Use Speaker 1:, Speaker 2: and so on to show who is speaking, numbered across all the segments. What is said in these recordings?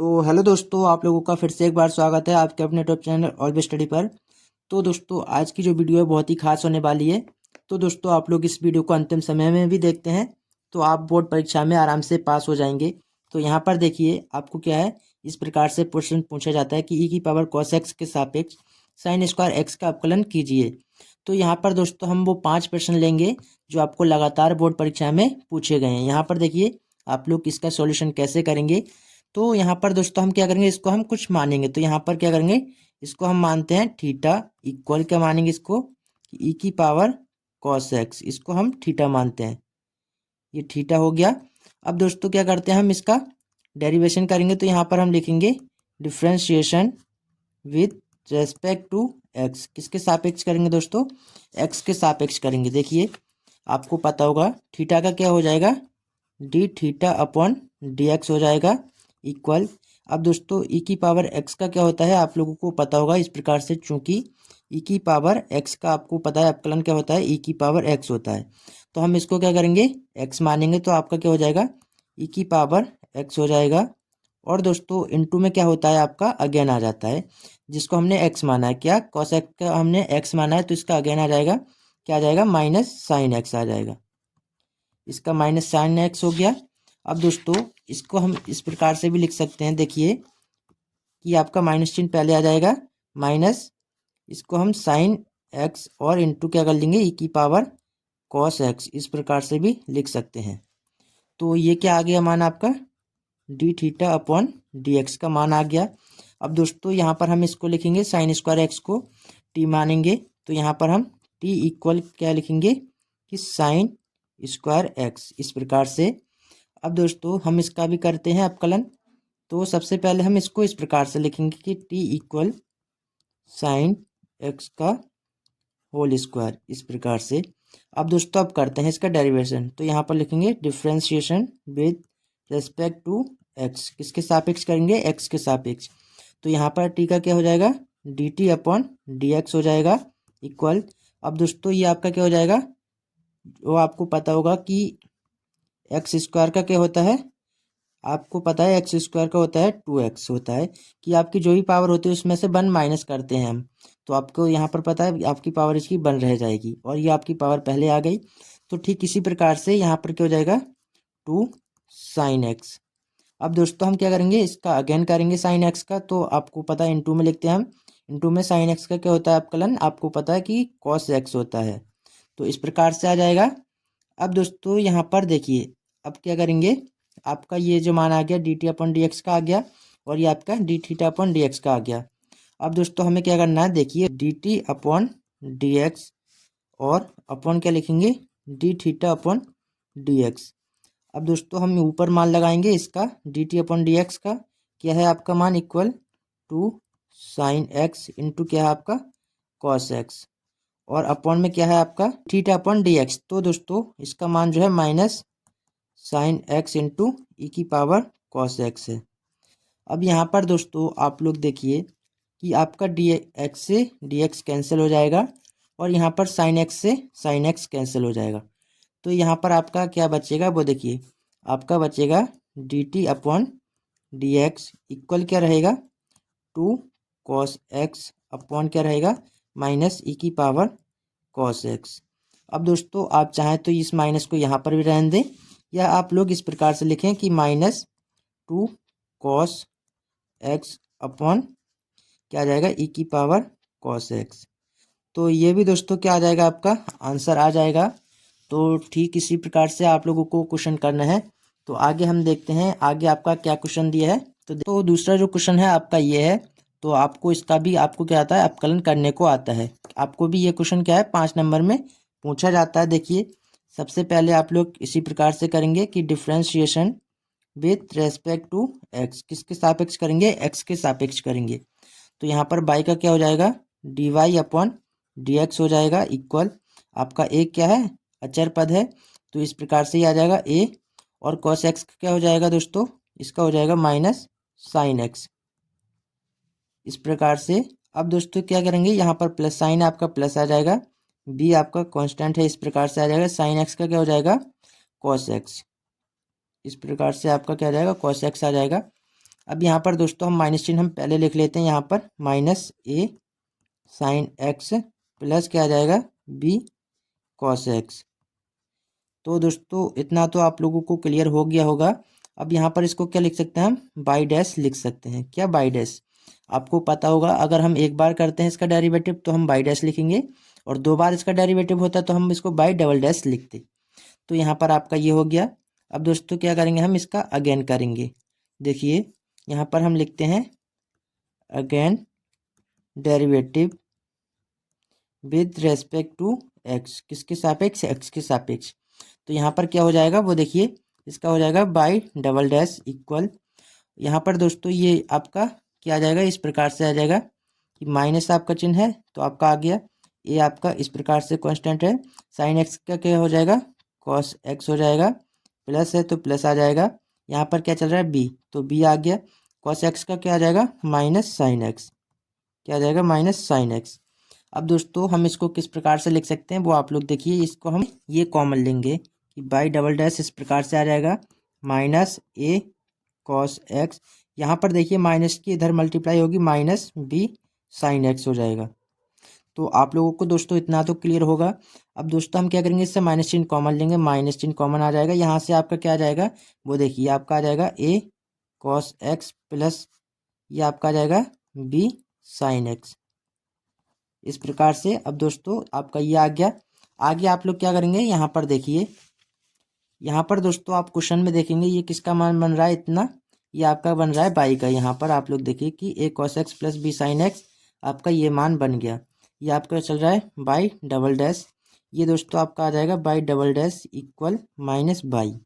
Speaker 1: तो हेलो दोस्तों, आप लोगों का फिर से एक बार स्वागत है आपके अपने यूट्यूब चैनल ऑलवेज स्टडी पर। तो दोस्तों, आज की जो वीडियो है बहुत ही खास होने वाली है। तो दोस्तों, आप लोग इस वीडियो को अंतिम समय में भी देखते हैं तो आप बोर्ड परीक्षा में आराम से पास हो जाएंगे। तो यहाँ पर देखिए, आपको क्या है, इस प्रकार से प्रश्न पूछा जाता है कि ई की पावर कॉस एक्स के सापेक्ष साइन स्क्वायर एक्स का अवकलन कीजिए। तो यहाँ पर दोस्तों हम वो 5 प्रश्न लेंगे जो आपको लगातार बोर्ड परीक्षा में पूछे गए हैं। यहाँ पर देखिए, आप लोग इसका सॉल्यूशन कैसे करेंगे। तो यहाँ पर दोस्तों हम क्या करेंगे, इसको हम कुछ मानेंगे। तो यहाँ पर क्या करेंगे, इसको हम मानते हैं थीटा इक्वल, क्या मानेंगे इसको, ई की पावर कॉस एक्स, इसको हम थीटा मानते हैं। ये थीटा हो गया। अब दोस्तों क्या करते हैं, हम इसका डेरिवेशन करेंगे। तो यहाँ पर हम लिखेंगे differentiation with respect to x. किसके सापेक्ष करेंगे दोस्तों, एक्स के सापेक्ष करेंगे। देखिए, आपको पता होगा थीटा का क्या हो जाएगा, D theta upon d x हो जाएगा इक्वल। अब दोस्तों ई की पावर एक्स का क्या होता है, आप लोगों को पता होगा इस प्रकार से, चूंकि ई की पावर एक्स का आपको पता है अवकलन क्या होता है, ई की पावर एक्स होता है। तो हम इसको क्या करेंगे, एक्स मानेंगे। तो आपका क्या हो जाएगा, ई की पावर एक्स हो जाएगा। और दोस्तों इनटू में क्या होता है, आपका अगेन आ जाता है, जिसको हमने एक्स माना है, क्या कॉस एक्स का हमने एक्स माना है, तो इसका अगेन आ जाएगा, क्या आ जाएगा, माइनस साइन एक्स आ जाएगा। इसका माइनस साइन एक्स हो गया। अब दोस्तों इसको हम इस प्रकार से भी लिख सकते हैं, देखिए कि आपका माइनस चिन्ह पहले आ जाएगा, माइनस इसको हम साइन एक्स और इंटू क्या कर लेंगे, ई की पावर कॉस एक्स, इस प्रकार से भी लिख सकते हैं। तो ये क्या आ गया मान आपका, D theta upon d x का मान आ गया। अब दोस्तों यहाँ पर हम इसको लिखेंगे, साइन स्क्वायर एक्स को टी मानेंगे। तो यहाँ पर हम टी इक्वल क्या लिखेंगे कि साइन स्क्वायर एक्स, इस प्रकार से। अब दोस्तों हम इसका भी करते हैं अवकलन। तो सबसे पहले हम इसको इस प्रकार से लिखेंगे कि टी इक्वल साइन एक्स का होल स्क्वायर, इस प्रकार से। अब दोस्तों अब करते हैं इसका डेरिवेशन। तो यहाँ पर लिखेंगे differentiation with respect to x, किसके सापेक्ष करेंगे, एक्स के सापेक्ष। तो यहाँ पर टी का क्या हो जाएगा, D t upon d x हो जाएगा इक्वल। अब दोस्तों ये आपका क्या हो जाएगा, वो आपको पता होगा कि एक्स स्क्वायर का क्या होता है, आपको पता है एक्स स्क्वायर का होता है 2x होता है, कि आपकी जो भी पावर होती है उसमें से 1 माइनस करते हैं हम। तो आपको यहाँ पर पता है आपकी पावर इसकी 1 रह जाएगी, और ये आपकी पावर पहले आ गई। तो ठीक इसी प्रकार से यहाँ पर क्या हो जाएगा, 2 साइन एक्स। अब दोस्तों हम क्या करेंगे, इसका अगेन करेंगे साइन एक्स का। तो आपको पता है इंटू में लिखते हैं हम, इंटू में साइन एक्स का क्या होता है अवकलन, आपको पता है कि कॉस एक्स होता है। तो इस प्रकार से आ जाएगा। अब दोस्तों यहाँ पर देखिए, अब क्या करेंगे, आपका ये जो मान आ गया D t upon d x का आ गया, और ये आपका D theta upon d x का आ गया। अब दोस्तों हमें क्या करना है, देखिए d t upon d x और अपॉन क्या लिखेंगे, d theta upon d x. अब दोस्तों हम ऊपर मान लगाएंगे इसका, d t upon d x का क्या है आपका मान, equal to sine x into क्या है आपका कॉस एक्स, और अपॉन में क्या है आपका थीटा अपॉन डी एक्स। तो दोस्तों इसका मान जो है माइनस साइन एक्स इंटू ई की पावर कॉस एक्स है। अब यहाँ पर दोस्तों आप लोग देखिए कि आपका डी एक्स से डी एक्स कैंसिल हो जाएगा, और यहाँ पर साइन एक्स से साइन एक्स कैंसिल हो जाएगा। तो यहाँ पर आपका क्या बचेगा, वो देखिए आपका बचेगा D t upon d x equal क्या रहेगा, 2 कॉस एक्स अपॉन क्या रहेगा, माइनस ई की पावर कॉस एक्स। अब दोस्तों आप चाहें तो इस माइनस को यहाँ पर भी रहने दें, या आप लोग इस प्रकार से लिखें कि -2 कॉस एक्स अपॉन क्या आ जाएगा, ई की पावर कॉस एक्स। तो ये भी दोस्तों क्या आ जाएगा, आपका आंसर आ जाएगा। तो ठीक इसी प्रकार से आप लोगों को क्वेश्चन करना है। तो आगे हम देखते हैं आगे आपका क्या क्वेश्चन दिया है। तो दूसरा जो क्वेश्चन है आपका ये है। तो आपको इसका भी आपको क्या आता है, अवकलन करने को आता है। आपको भी ये क्वेश्चन क्या है, 5 नंबर में पूछा जाता है। देखिए सबसे पहले आप लोग इसी प्रकार से करेंगे कि differentiation with respect to x, किसके सापेक्ष करेंगे, एक्स के सापेक्ष करेंगे। तो यहाँ पर बाई का क्या हो जाएगा, d y upon d x हो जाएगा इक्वल, आपका ए क्या है, अचर पद है, तो इस प्रकार से ही आ जाएगा ए। और कॉस एक्स का क्या हो जाएगा दोस्तों, इसका हो जाएगा माइनस साइन एक्स, इस प्रकार से। अब दोस्तों क्या करेंगे, यहाँ पर प्लस साइन आपका प्लस आ जाएगा, बी आपका कांस्टेंट है, इस प्रकार से आ जाएगा। साइन एक्स का क्या हो जाएगा, कॉस एक्स, इस प्रकार से आपका क्या आ जाएगा, कॉस एक्स आ जाएगा। अब यहाँ पर दोस्तों हम माइनस चिन्ह हम पहले लिख लेते हैं, यहाँ पर माइनस ए साइन एक्स प्लस क्या आ जाएगा बी कॉस एक्स। तो दोस्तों इतना तो आप लोगों को क्लियर हो गया होगा। अब यहाँ पर इसको क्या लिख सकते हैं हम, बाई डैश लिख सकते हैं। क्या बाई डैश, आपको पता होगा अगर हम एक बार करते हैं इसका डेरिवेटिव तो हम बाई डैश लिखेंगे, और दो बार इसका डेरिवेटिव होता है तो हम इसको बाई डबल डैश लिखते। तो यहाँ पर आपका ये हो गया। अब दोस्तों क्या करेंगे, हम इसका अगेन करेंगे। देखिए यहाँ पर हम लिखते हैं again derivative with respect to x, किसके सापेक्ष, एक्स के सापेक्ष। तो यहाँ पर क्या हो जाएगा वो देखिए, इसका हो जाएगा बाई डबल डैश इक्वल, यहाँ पर दोस्तों ये आपका क्या आ जाएगा, इस प्रकार से आ जाएगा कि माइनस आपका चिन्ह है तो आपका आ गया, ये आपका इस प्रकार से कांस्टेंट है, साइन एक्स का क्या हो जाएगा कॉस एक्स हो जाएगा, प्लस है तो प्लस आ जाएगा, यहाँ पर क्या चल रहा है बी तो बी आ गया, कॉस एक्स का क्या आ जाएगा माइनस साइन एक्स, क्या आ जाएगा माइनस साइन एक्स। अब दोस्तों हम इसको किस प्रकार से लिख सकते हैं वो आप लोग देखिए, इसको हम ये कॉमन लेंगे कि बाई डबल डैश इस प्रकार से आ जाएगा माइनस ए कॉस एक्स, यहाँ पर देखिए माइनस की इधर मल्टीप्लाई होगी माइनस बी साइन एक्स हो जाएगा। तो आप लोगों को दोस्तों इतना तो क्लियर होगा। अब दोस्तों हम क्या करेंगे, इससे माइनस चिन्ह कॉमन लेंगे, माइनस चिन्ह कॉमन आ जाएगा, यहाँ से आपका क्या आ जाएगा वो देखिए आपका आ जाएगा ए कॉस एक्स प्लस ये आपका आ जाएगा बी साइन एक्स, इस प्रकार से। अब दोस्तों आपका ये आ गया। आगे आप लोग क्या करेंगे, यहाँ पर देखिए, यहाँ पर दोस्तों आप क्वेश्चन में देखेंगे ये किसका मान बन रहा है इतना, ये आपका बन रहा है बाई का। यहाँ पर आप लोग देखिए कि a cos x plus b sine x आपका ये मान बन गया, ये आपका चल रहा है बाई डबल डैश, ये दोस्तों आपका आ जाएगा by double dash equal minus by.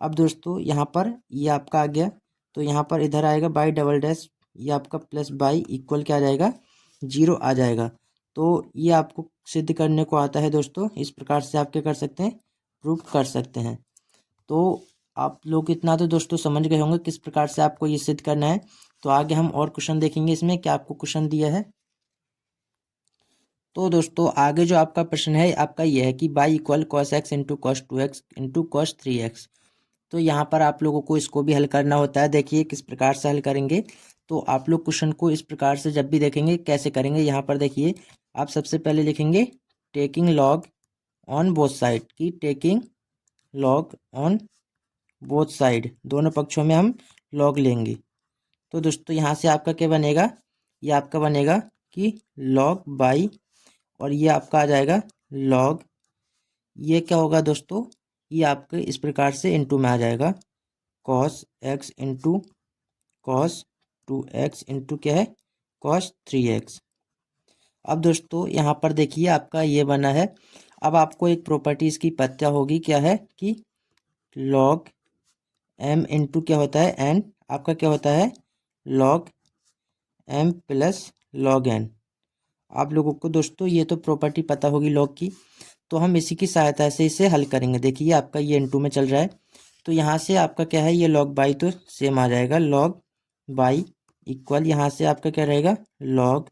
Speaker 1: अब दोस्तों यहाँ पर ये आपका आ गया, तो यहाँ पर इधर आएगा बाई डबल डैश, ये आपका प्लस बाई इक्वल क्या आ जाएगा जीरो आ जाएगा। तो ये आपको सिद्ध करने को आता है दोस्तों, इस प्रकार से आप क्या कर सकते हैं, प्रूव कर सकते हैं। तो आप लोग इतना तो दोस्तों समझ गए होंगे किस प्रकार से आपको ये सिद्ध करना है। तो आगे हम और क्वेश्चन देखेंगे इसमें क्या आपको क्वेश्चन दिया है। तो दोस्तों आगे जो आपका प्रश्न है आपका ये है कि by equal cos x into cos two x into cos three x. तो यहाँ पर आप लोगों को इसको भी हल करना होता है। देखिए किस प्रकार से हल करेंगे, तो आप लोग क्वेश्चन को इस प्रकार से जब भी देखेंगे कैसे करेंगे, यहाँ पर देखिए आप सबसे पहले लिखेंगे taking log on both side की, taking log on both side, दोनों पक्षों में हम लॉग लेंगे। तो दोस्तों यहाँ से आपका क्या बनेगा, ये आपका बनेगा कि लॉग बाई, और ये आपका आ जाएगा लॉग, ये क्या होगा दोस्तों, ये आपके इस प्रकार से इनटू में आ जाएगा cos x into cos two x into क्या है कॉस थ्री एक्स। अब दोस्तों यहाँ पर देखिए आपका ये बना है। अब आपको एक प्रॉपर्टी इसकी पता होगी, क्या है कि लॉग एम इंटू क्या होता है एन, आपका क्या होता है log m plus log n. आप लोगों को दोस्तों ये तो प्रॉपर्टी पता होगी लॉग की, तो हम इसी की सहायता से इसे हल करेंगे। देखिए आपका ये इंटू में चल रहा है, तो यहाँ से आपका क्या है ये लॉग बाई तो सेम आ जाएगा, लॉग बाई इक्वल यहाँ से आपका क्या रहेगा लॉग,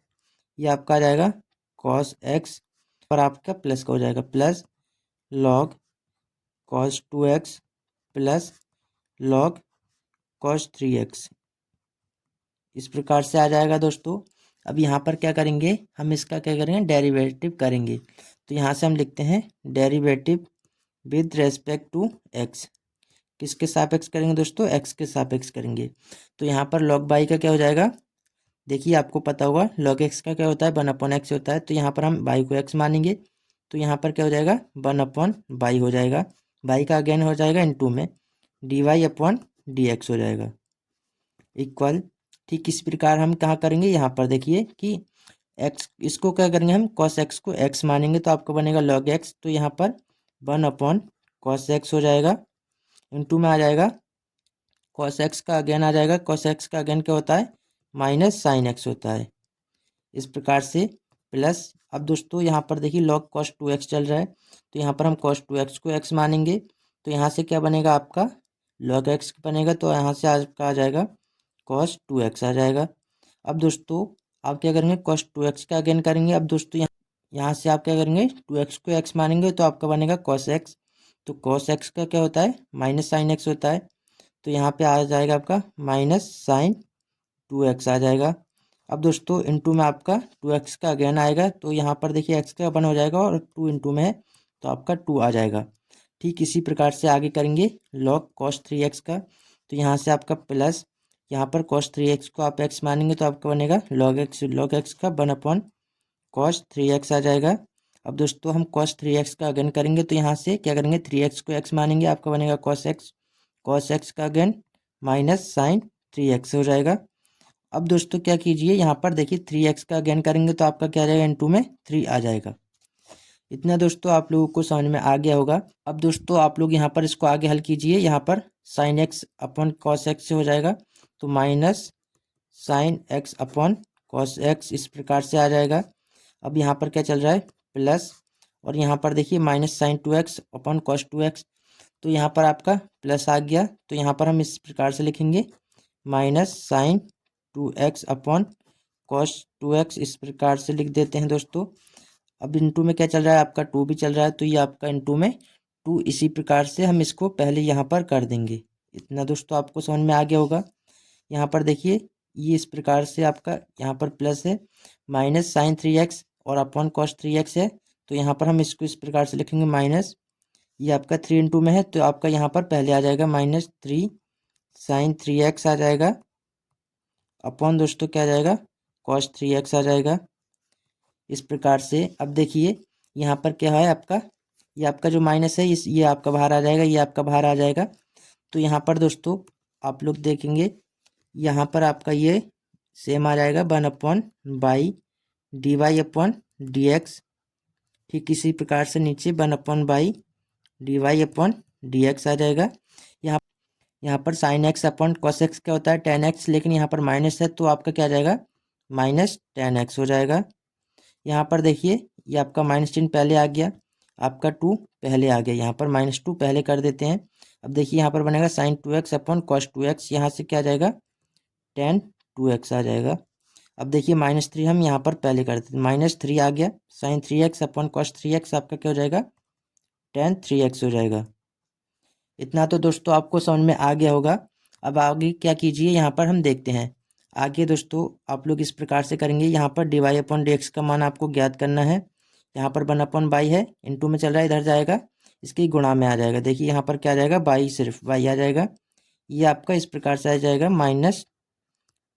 Speaker 1: ये आपका आ जाएगा कॉस एक्स और आपका प्लस का हो जाएगा plus log cos two x plus log cos three x, इस प्रकार से आ जाएगा दोस्तों। अब यहाँ पर क्या करेंगे, हम इसका क्या करेंगे डेरिवेटिव करेंगे। तो यहाँ से हम लिखते हैं derivative with respect to x, किसके सापेक्ष करेंगे दोस्तों, एक्स के सापेक्ष करेंगे। तो यहाँ पर लॉग बाई का क्या हो जाएगा, देखिए आपको पता होगा लॉग एक्स का क्या होता है वन अपॉन एक्स होता है, तो यहाँ पर हम बाई को एक्स मानेंगे, तो यहाँ पर क्या हो जाएगा वन अपॉन बाई हो जाएगा, बाई का अगेन हो जाएगा इन टू में d y upon d x हो जाएगा इक्वल। ठीक इस प्रकार हम कहाँ करेंगे, यहाँ पर देखिए कि एक्स, इसको क्या करेंगे हम कॉस एक्स को एक्स मानेंगे, तो आपको बनेगा लॉग एक्स, तो यहाँ पर वन अपॉन कॉस एक्स हो जाएगा इनटू में आ जाएगा कॉस एक्स का अगेन आ जाएगा, कॉस एक्स का अगेन क्या होता है माइनस साइन एक्स होता है, इस प्रकार से प्लस। अब दोस्तों यहाँ पर देखिए लॉग कॉस टू एक्स चल रहा है, तो यहाँ पर हम कॉस टू एक्स को एक्स मानेंगे, तो यहाँ से क्या बनेगा आपका लॉग एक्स बनेगा, तो यहाँ से आपका आ जाएगा कॉस टू एक्स आ जाएगा। अब दोस्तों आप क्या करेंगे कॉस टू एक्स का अगेन करेंगे। अब दोस्तों यहाँ से आप क्या करेंगे टू एक्स को एक्स मानेंगे, तो आपका बनेगा कॉस एक्स, तो कॉस एक्स का क्या होता है माइनस साइन एक्स होता है, तो यहाँ पे आ जाएगा आपका माइनस साइन 2x आ जाएगा। अब दोस्तों इंटू में आपका 2x का अगेन आएगा, तो यहाँ पर देखिए x का अपन हो जाएगा और 2 इंटू में है तो आपका 2 आ जाएगा। ठीक इसी प्रकार से आगे करेंगे log cos 3x का, तो यहाँ से आपका प्लस, यहाँ पर cos 3x को आप x मानेंगे तो आपका बनेगा log x का 1 cos 3x आ जाएगा। अब दोस्तों हम cos 3x का अगेन करेंगे, तो यहाँ से क्या करेंगे 3x को x मानेंगे, आपका बनेगा cos x का अगेन माइनस साइन 3x हो जाएगा। अब दोस्तों क्या कीजिए, यहाँ पर देखिए 3x का अगेन करेंगे तो आपका क्या आ जाएगा, इंटू में 3 आ जाएगा। इतना दोस्तों आप लोगों को समझ में आ गया होगा। अब दोस्तों आप लोग यहाँ पर इसको आगे हल कीजिए, यहाँ पर sine x upon cos x से हो जाएगा, तो minus sine x upon cos x इस प्रकार से आ जाएगा। अब यहाँ पर क्या चल रहा है, प्लस, और यहाँ पर देखिए minus sign 2x upon cos 2x, तो यहाँ पर आपका प्लस आ गया, तो यहाँ पर हम इस प्रकार से लिखेंगे minus sign 2x upon cos 2x इस प्रकार से लिख देते हैं दोस्तों। अब इंटू में क्या चल रहा है, आपका 2 भी चल रहा है, तो ये आपका इंटू में 2 इसी प्रकार से हम इसको पहले यहाँ पर कर देंगे। इतना दोस्तों आपको समझ में आ गया होगा। यहाँ पर देखिए ये इस प्रकार से आपका यहाँ पर प्लस है, माइनस साइन 3x और अपॉन कॉस 3x है, तो यहाँ पर हम इसको इस प्रकार से लिखेंगे माइनस, ये आपका 3 इंटू में है तो आपका यहाँ पर पहले आ जाएगा माइनस 3 साइन 3x आ जाएगा, अपॉन दोस्तों क्या आ जाएगा कॉस 3x आ जाएगा इस प्रकार से। अब देखिए यहाँ पर क्या है आपका, ये आपका जो माइनस है ये आपका बाहर आ जाएगा, ये आपका बाहर आ जाएगा। तो यहाँ पर दोस्तों आप लोग देखेंगे यहाँ पर आपका ये सेम आ जाएगा 1/बाई d y upon d x. ठीक इसी प्रकार से नीचे 1/बाई d y upon d x आ जाएगा। यहाँ पर sine x upon cos x क्या होता है, टेन एक्स, लेकिन यहाँ पर माइनस है तो आपका क्या आ जाएगा माइनस टेन एक्स हो जाएगा। यहाँ पर देखिए ये आपका माइनस चिन्ह पहले आ गया, आपका 2 पहले आ गया, यहाँ पर -2 पहले कर देते हैं। अब देखिए यहाँ पर बनेगा sign 2x upon cos 2x, यहाँ से क्या आ जाएगा टेन 2x आ जाएगा। अब देखिए -3 हम यहाँ पर पहले कर देते हैं, -3 आ गया, sign 3x upon cos 3x आपका क्या हो जाएगा टेन 3x हो जाएगा। इतना तो दोस्तों आपको समझ में आ गया होगा। अब आगे क्या कीजिए, यहाँ पर हम देखते हैं आगे दोस्तों आप लोग इस प्रकार से करेंगे, यहाँ पर d y upon d x का मान आपको ज्ञात करना है। यहाँ पर 1/बाई है, इंटू में चल रहा है, इधर जाएगा इसके गुणा में आ जाएगा। देखिए यहाँ पर क्या आ जाएगा बाई, सिर्फ बाई आ जाएगा, ये आपका इस प्रकार से आ जाएगा माइनस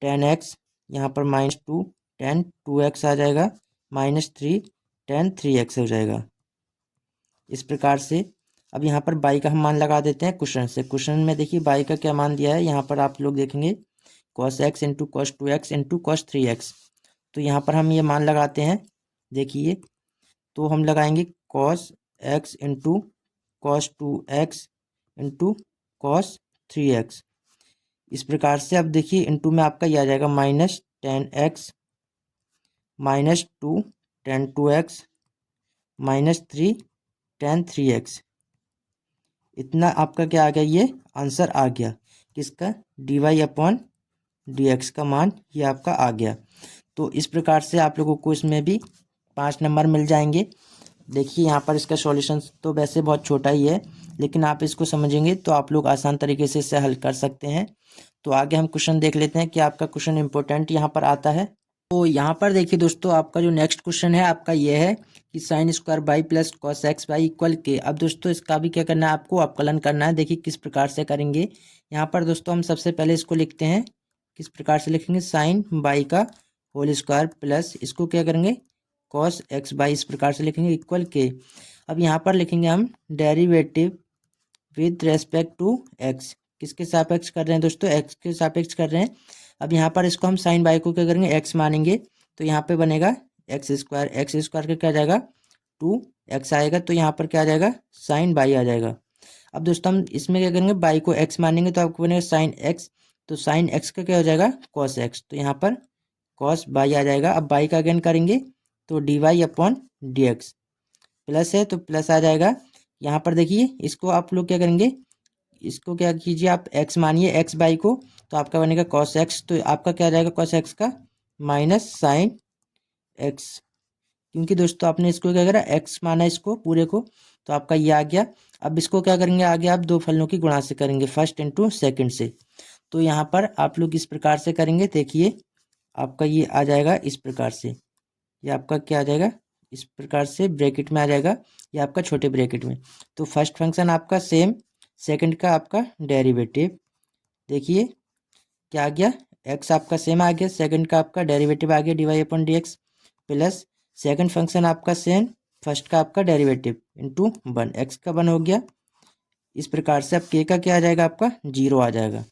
Speaker 1: टेन एक्स, यहाँ पर -2 टेन 2x आ जाएगा, -3 टेन 3x हो जाएगा इस प्रकार से। अब यहाँ पर बाई का हम मान लगा देते हैं क्वेश्चन से। क्वेश्चन में देखिए बाई का क्या मान दिया है, यहाँ पर आप लोग देखेंगे cos x into cos 2x into cos 3x, तो यहाँ पर हम ये मान लगाते हैं। देखिए तो हम लगाएंगे cos x into cos 2x into cos 3x इस प्रकार से। अब देखिए इंटू में आपका ये आ जाएगा minus ten x -2 ten 2x -3 ten 3x, इतना आपका क्या आ गया, ये आंसर आ गया किसका, d y upon d x का मान ये आपका आ गया। तो इस प्रकार से आप लोगों को इसमें भी 5 नंबर मिल जाएंगे। देखिए यहाँ पर इसका सॉल्यूशन तो वैसे बहुत छोटा ही है, लेकिन आप इसको समझेंगे तो आप लोग आसान तरीके से इसे हल कर सकते हैं। तो आगे हम क्वेश्चन देख लेते हैं कि आपका क्वेश्चन इंपॉर्टेंट यहाँ पर आता है। तो यहाँ पर देखिए दोस्तों आपका जो नेक्स्ट क्वेश्चन है आपका ये है कि sine square by plus cos x by equal के। अब दोस्तों इसका भी क्या करना है, आपको अवकलन करना है। देखिए किस प्रकार से करेंगे, यहाँ पर दोस्तों हम सबसे पहले इसको लिखते हैं, किस प्रकार से लिखेंगे, साइन बाई का होल स्क्वायर प्लस इसको क्या करेंगे कॉस एक्स बाई इस प्रकार से लिखेंगे इक्वल के। अब यहाँ पर लिखेंगे हम derivative with respect to x, किसके सापेक्ष कर रहे हैं दोस्तों, एक्स के सापेक्ष कर रहे हैं। अब यहाँ पर इसको हम साइन बाई को क्या करेंगे एक्स मानेंगे, तो यहाँ पे बनेगा एक्स स्क्वायर का क्या आ जाएगा 2x आएगा, तो यहाँ पर क्या आ जाएगा साइन बाई आ जाएगा। अब दोस्तों हम इसमें क्या करेंगे बाई को x मानेंगे तो आपको बनेगा साइन एक्स, तो साइन एक्स का क्या हो जाएगा कॉस एक्स, तो यहाँ पर कॉस बाई आ जाएगा। अब बाई का अगेन करेंगे तो d y upon d x, plus है तो प्लस आ जाएगा। यहाँ पर देखिए इसको आप लोग क्या करेंगे, इसको क्या कीजिए आप x मानिए x बाई को, तो आपका बनेगा कॉस एक्स, तो आपका क्या आ जाएगा कॉस एक्स का माइनस साइन एक्स, क्योंकि दोस्तों आपने इसको क्या करा x माना इसको पूरे को, तो आपका ये आ गया। अब इसको क्या करेंगे आगे आप दो फलनों की गुणा से करेंगे, फर्स्ट इंटू सेकंड से, तो यहाँ पर आप लोग इस प्रकार से करेंगे, देखिए आपका ये आ जाएगा इस प्रकार से, ये आपका क्या आ जाएगा इस प्रकार से ब्रैकेट में आ जाएगा, ये आपका छोटे ब्रैकेट में। तो फर्स्ट फंक्शन आपका सेम, सेकंड का आपका डेरिवेटिव, देखिए क्या आ गया, एक्स आपका सेम आ गया, सेकंड का आपका डेरिवेटिव आ गया dy upon d x, plus second function आपका सेम, फर्स्ट का आपका डेरिवेटिव इंटू 1, एक्स का 1 हो गया। इस प्रकार से अब के का क्या आ जाएगा, आपका 0 आ जाएगा।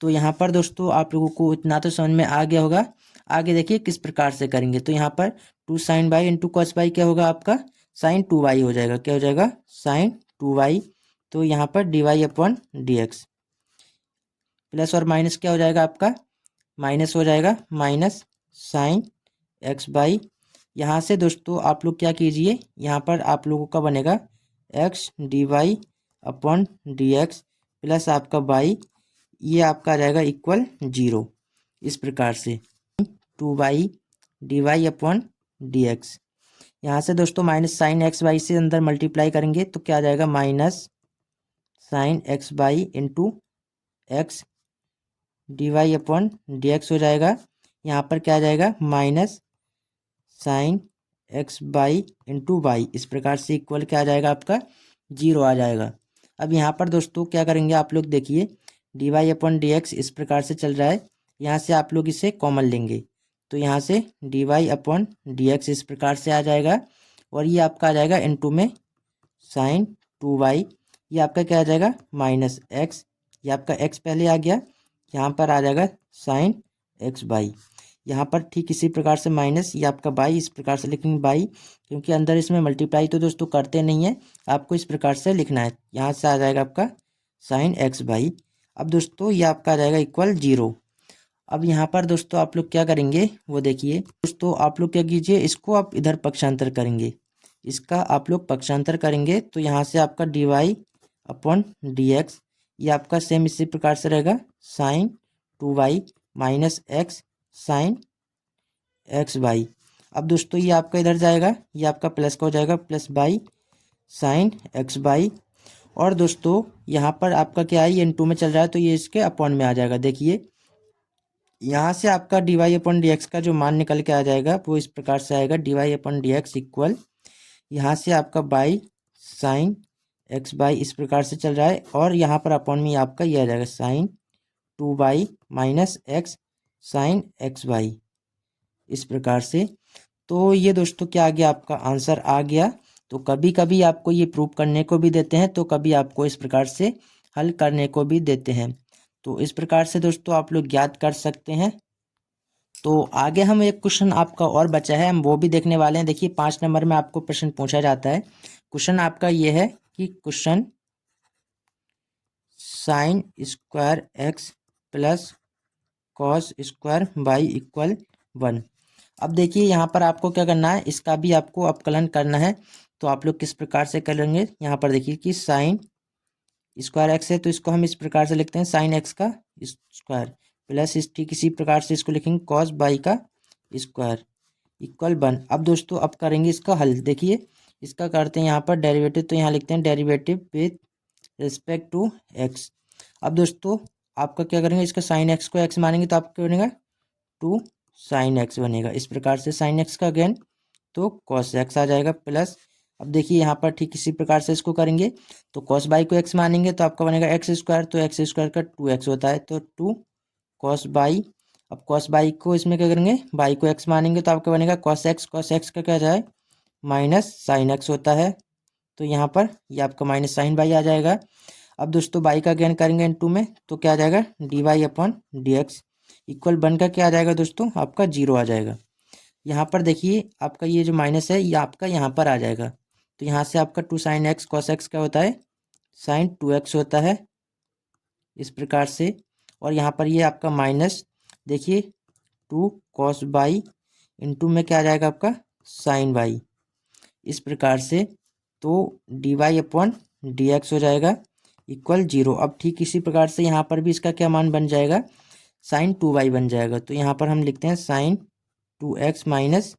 Speaker 1: तो यहाँ पर दोस्तों आप लोगों को इतना तो समझ में आ गया होगा। आगे देखिए किस प्रकार से करेंगे। तो यहाँ पर 2 sin by into cos by क्या होगा, आपका sin 2y हो जाएगा, क्या हो जाएगा sin 2y। तो यहाँ पर dy upon d x, plus और माइनस क्या हो जाएगा, आपका माइनस हो जाएगा, माइनस साइन एक्स बाई, यहाँ से दोस्तों आप लोग क्या कीजिए, यहाँ पर आप लोगों का बनेगा x d y upon d x plus आपका बाई, ये आपका आ जाएगा इक्वल 0। इस प्रकार से 2y d y upon d x, यहाँ से दोस्तों माइनस साइन एक्स बाई से अंदर मल्टीप्लाई करेंगे तो क्या आ जाएगा, minus sine x by into x d y upon d x हो जाएगा। यहाँ पर क्या आ जाएगा, minus sine x by into y, इस प्रकार से इक्वल क्या आ जाएगा, आपका 0 आ जाएगा। अब यहाँ पर दोस्तों क्या करेंगे आप लोग, देखिए d y upon d x इस प्रकार से चल रहा है, यहाँ से आप लोग इसे कॉमन लेंगे तो यहाँ से d y upon d x इस प्रकार से आ जाएगा, और ये आपका आ जाएगा इनटू में साइन 2y, ये आपका क्या आ जाएगा माइनस एक्स, ये आपका एक्स पहले आ गया, यहाँ पर आ जाएगा साइन एक्स बाई, यहाँ पर ठीक इसी प्रकार से माइनस, ये आपका बाई इस प्रकार से लिखेंगे बाई, क्योंकि अंदर इसमें मल्टीप्लाई तो दोस्तों करते नहीं है, आपको इस प्रकार से लिखना है। यहाँ से आ जाएगा आपका साइन एक्स बाई। अब दोस्तों ये आपका आ जाएगा इक्वल 0। अब यहाँ पर दोस्तों आप लोग क्या करेंगे वो देखिए, दोस्तों आप लोग क्या कीजिए, इसको आप इधर पक्षांतर करेंगे, इसका आप लोग पक्षांतर करेंगे तो यहाँ से आपका d y upon d x, ये आपका सेम इसी प्रकार से रहेगा sine 2y minus x sine x by. अब दोस्तों ये आपका इधर जाएगा, ये आपका प्लस का हो जाएगा, plus by sine x by, और दोस्तों यहाँ पर आपका क्या है, ये इनटू में चल रहा है तो ये इसके अपॉन में आ जाएगा। देखिए यहाँ से आपका d y upon d x का जो मान निकल के आ जाएगा वो इस प्रकार से आएगा, d y upon d x equal, यहाँ से आपका बाई साइन एक्स बाई इस प्रकार से चल रहा है, और यहाँ पर अपॉन में आपका ये आ जाएगा sine 2y minus x sine x by, इस प्रकार से। तो ये दोस्तों क्या आ गया, आपका आंसर आ गया। तो कभी कभी आपको ये प्रूव करने को भी देते हैं, तो कभी आपको इस प्रकार से हल करने को भी देते हैं। तो इस प्रकार से दोस्तों आप लोग याद कर सकते हैं। तो आगे हम एक क्वेश्चन आपका और बचा है, हम वो भी देखने वाले हैं। देखिए 5 नंबर में आपको प्रश्न पूछा जाता है। क्वेश्चन आपका ये है कि question sine square x plus cos square by equal 1। अब देखिए यहाँ पर आपको क्या करना है, इसका भी आपको अपकलन करना है। तो आप लोग किस प्रकार से करेंगे, यहाँ पर देखिए कि साइन स्क्वायर एक्स है तो इसको हम इस प्रकार से लिखते हैं साइन एक्स का स्क्वायर, प्लस इस ठीक इसी प्रकार से इसको लिखेंगे कॉस बाई का स्क्वायर इक्वल 1। अब दोस्तों अब करेंगे इसका हल। देखिए इसका करते हैं यहाँ पर डेरिवेटिव, तो यहाँ लिखते हैं derivative with respect to x. अब दोस्तों आपका क्या करेंगे, इसका साइन एक्स को एक्स मानेंगे तो आपका क्या बनेगा 2 साइन एक्स बनेगा, इस प्रकार से साइन एक्स का अगेन तो कॉस एक्स आ जाएगा, प्लस अब देखिए यहाँ पर ठीक इसी प्रकार से इसको करेंगे तो कॉस बाई को एक्स मानेंगे तो आपका बनेगा एक्स स्क्वायर, तो एक्स स्क्वायर का 2x होता है तो 2 कॉस बाई। अब कॉस बाई को इसमें क्या करेंगे, बाई को एक्स मानेंगे तो आपका बनेगा कॉस एक्स का क्या जाए माइनस साइन एक्स होता है, तो यहाँ पर ये आपका माइनस साइन बाई आ जाएगा। अब दोस्तों बाई का ज्ञान करेंगे इन 2 में तो क्या आ जाएगा d y upon d x equal 1 का क्या आ जाएगा दोस्तों, आपका 0 आ जाएगा। यहाँ पर देखिए आपका ये जो माइनस है ये आपका यहाँ पर आ जाएगा, तो यहाँ से आपका 2 साइन एक्स कॉस एक्स क्या होता है साइन 2x होता है, इस प्रकार से। और यहाँ पर ये आपका माइनस देखिए 2 कॉस बाई इंटू में क्या आ जाएगा आपका साइन बाई, इस प्रकार से। तो d y upon d x हो जाएगा इक्वल 0। अब ठीक इसी प्रकार से यहाँ पर भी इसका क्या मान बन जाएगा साइन 2y बन जाएगा, तो यहाँ पर हम लिखते हैं sine 2x minus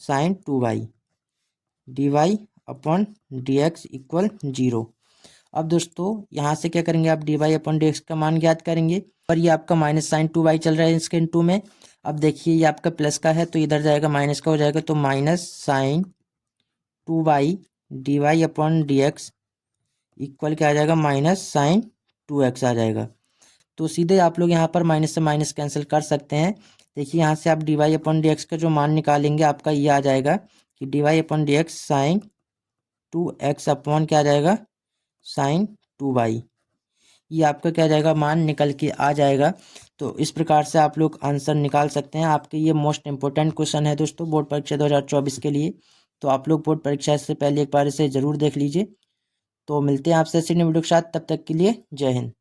Speaker 1: sine 2y d y upon d x equal 0। अब दोस्तों यहाँ से क्या करेंगे, आप dy अपॉन डी एक्स का मान ज्ञात करेंगे। और ये आपका माइनस साइन 2y चल रहा है इसके इनटू में। अब देखिए ये आपका प्लस का है तो इधर जाएगा माइनस का हो जाएगा, तो minus sine 2y dy upon d x equal क्या आ जाएगा, माइनस साइन 2x आ जाएगा। तो सीधे आप लोग यहाँ पर माइनस से माइनस कैंसिल कर सकते हैं। देखिए यहाँ से आप d y upon d x का जो मान निकालेंगे आपका ये आ जाएगा कि d y upon d x sine 2x upon क्या आ जाएगा, साइन 2y। ये आपका क्या जाएगा, मान निकल के आ जाएगा। तो इस प्रकार से आप लोग आंसर निकाल सकते हैं। आपके ये मोस्ट इंपॉर्टेंट क्वेश्चन है दोस्तों बोर्ड परीक्षा 2024 के लिए। तो आप लोग बोर्ड परीक्षा से पहले एक बार इसे ज़रूर देख लीजिए। तो मिलते हैं आपसे ऐसे नई वीडियो के साथ, तब तक के लिए जय हिंद।